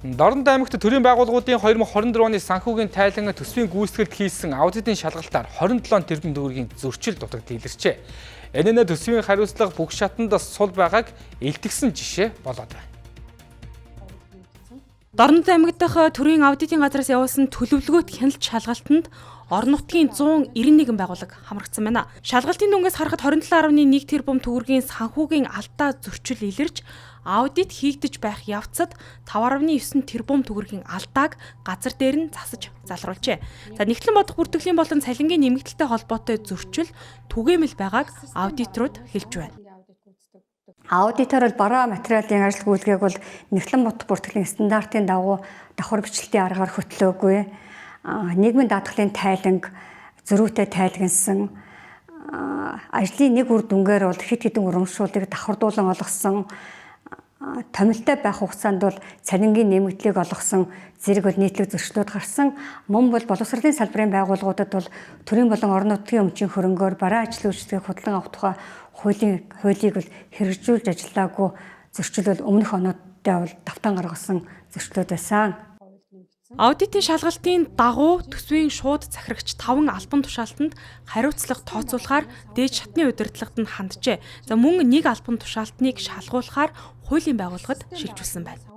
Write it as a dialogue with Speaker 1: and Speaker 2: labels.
Speaker 1: Дорнод аймагт төрийн байгууллагуудын 2024 оны санхүүгийн тайлан төсвийн гүйцэтгэлд хийсэн аудитын шалгалтаар 27 тэрбум төгрөгийн зөрчил дутагд илэрчээ. Энэ нь төсвийн хариуцлага бүх шатанд сул байгааг илтгэсэн жишээ болоод байна.
Speaker 2: Дорнод аймаг дахь төрийн аудитын газраас явуулсан төлөвлөгөөт хяналт шалгалтанд орон нутгийн 191 байгууллага хамрагдсан байна. Шалгалтын дүнгээс харахад 27.1 тэрбум төгрөгийн санхүүгийн алдаа зөрчил илэрч аудит хийгдэж байх явцад 5.9 тэрбум төгрөгийн алдааг газар дээр нь засаж залруулжээ. За нэгтлэн бодох бүртгэлийн болон цалингийн нэмэгдэлтэй холбоотой зөрчил түгээмэл байгааг аудиторууд хэлж байна.
Speaker 3: Аудитор бол бараа материалын ажил үйлгээг бол нэгтлэн бодох бүртгэлийн стандартын дагуу давхар бичлэлтийн аргаар хөтлөөгүй. Нийгмийн даатгалын тайланг зөрүүтэй тайлгансан ажлын нэг үр дүнгээр бол хэд хэдэн урамшуулыг давхардуулан олгосон томилтой байх хугацаанд бол цалингийн нэмэгдлийг олгосон зэрэг бол нийтлэг зөрчлүүд гарсан. Мөн бол боловсролын салбарын байгууллагуудад бол төрийн болон орон нутгийн өмчийн хөрөнгөөр бараа ажлын үйлчлэгийг худалдан авах тухай хуулийг бол хэрэгжүүлж ажиллаагүй зөрчил бол өмнөх онуудтай бол давтан гаргасан зөрчлүүд байсан.
Speaker 2: Аудитын шалгалтын дагуу төсвийн шууд захирагч 5 албан тушаалтанд хариуцлага тооцоолохоор дээд шатны удирдлагад нь ханджээ. За мөн нэг албан тушаалтныг шалгуулахаар хуулийн байгууллагад шилжүүлсэн байна.